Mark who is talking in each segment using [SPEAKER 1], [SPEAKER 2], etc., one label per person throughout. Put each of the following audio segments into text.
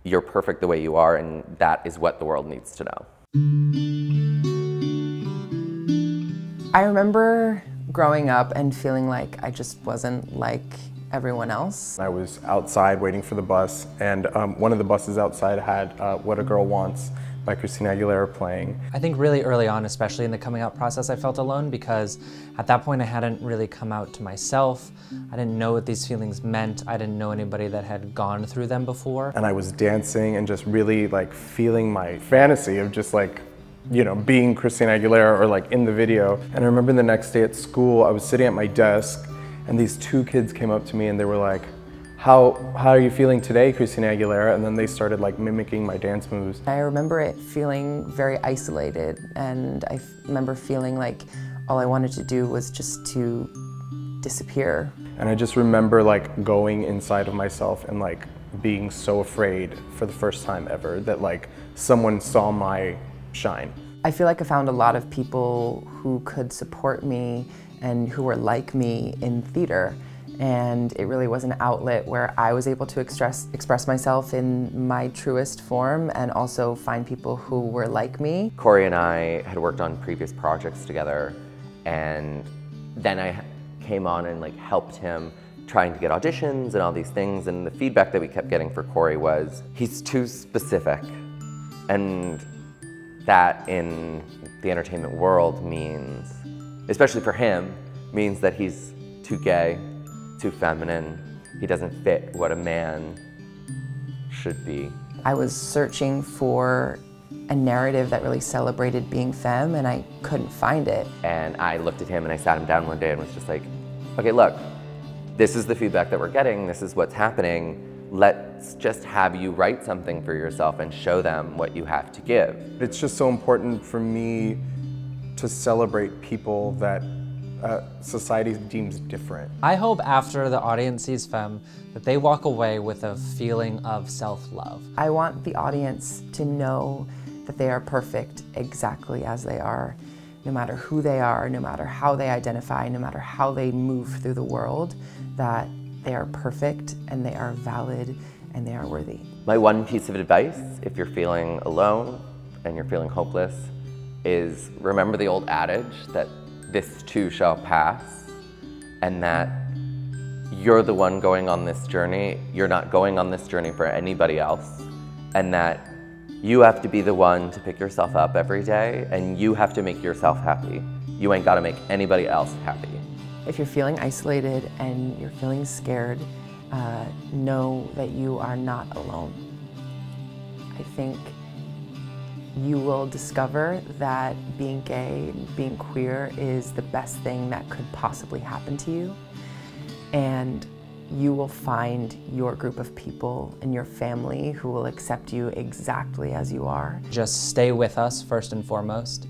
[SPEAKER 1] you're perfect the way you are, and that is what the world needs to know.
[SPEAKER 2] I remember growing up and feeling like I just wasn't like everyone else.
[SPEAKER 3] I was outside waiting for the bus, and one of the buses outside had What a Girl Wants by Christina Aguilera playing.
[SPEAKER 4] I think really early on, especially in the coming out process, I felt alone because at that point I hadn't really come out to myself. I didn't know what these feelings meant. I didn't know anybody that had gone through them before.
[SPEAKER 3] And I was dancing and just really like feeling my fantasy of just like, you know, being Christina Aguilera or like in the video. And I remember the next day at school, I was sitting at my desk and these two kids came up to me and they were like, how are you feeling today, Christina Aguilera? And then they started like mimicking my dance moves.
[SPEAKER 2] I remember it feeling very isolated, and I remember feeling like all I wanted to do was just to disappear.
[SPEAKER 3] And I just remember like going inside of myself and like being so afraid for the first time ever that like someone saw my shine.
[SPEAKER 2] I feel like I found a lot of people who could support me and who were like me in theater. And it really was an outlet where I was able to express myself in my truest form and also find people who were like me.
[SPEAKER 1] Corey and I had worked on previous projects together, and then I came on and like helped him trying to get auditions and all these things, and the feedback that we kept getting for Corey was he's too specific, and that in the entertainment world means, especially for him, means that he's too gay, too feminine. He doesn't fit what a man should be.
[SPEAKER 2] I was searching for a narrative that really celebrated being femme, and I couldn't find it.
[SPEAKER 1] And I looked at him and I sat him down one day and was just like, okay, look, this is the feedback that we're getting, this is what's happening. Let's just have you write something for yourself and show them what you have to give.
[SPEAKER 3] It's just so important for me to celebrate people that society deems different.
[SPEAKER 4] I hope after the audience sees Femme that they walk away with a feeling of self-love.
[SPEAKER 2] I want the audience to know that they are perfect exactly as they are, no matter who they are, no matter how they identify, no matter how they move through the world, that they are perfect and they are valid and they are worthy.
[SPEAKER 1] My one piece of advice, if you're feeling alone and you're feeling hopeless, is remember the old adage that this too shall pass, and that you're the one going on this journey. You're not going on this journey for anybody else, and that you have to be the one to pick yourself up every day, and you have to make yourself happy. You ain't gotta make anybody else happy.
[SPEAKER 2] If you're feeling isolated and you're feeling scared, know that you are not alone. I think you will discover that being gay, being queer is the best thing that could possibly happen to you. And you will find your group of people and your family who will accept you exactly as you are.
[SPEAKER 4] Just stay with us first and foremost.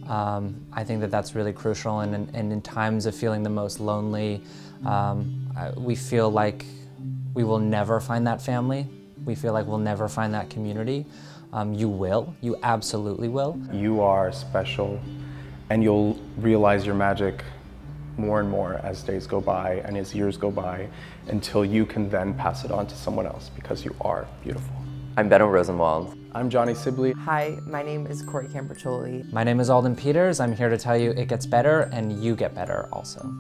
[SPEAKER 4] I think that that's really crucial, and in times of feeling the most lonely, we feel like we will never find that family. We feel like we'll never find that community. You will, you absolutely will.
[SPEAKER 3] You are special, and you'll realize your magic more and more as days go by and as years go by, until you can then pass it on to someone else, because you are beautiful.
[SPEAKER 1] I'm Benno Rosenwald.
[SPEAKER 3] I'm Johnny Sibilly.
[SPEAKER 2] Hi, my name is Corey Camperchioli.
[SPEAKER 4] My name is Alden Peters. I'm here to tell you it gets better and you get better also.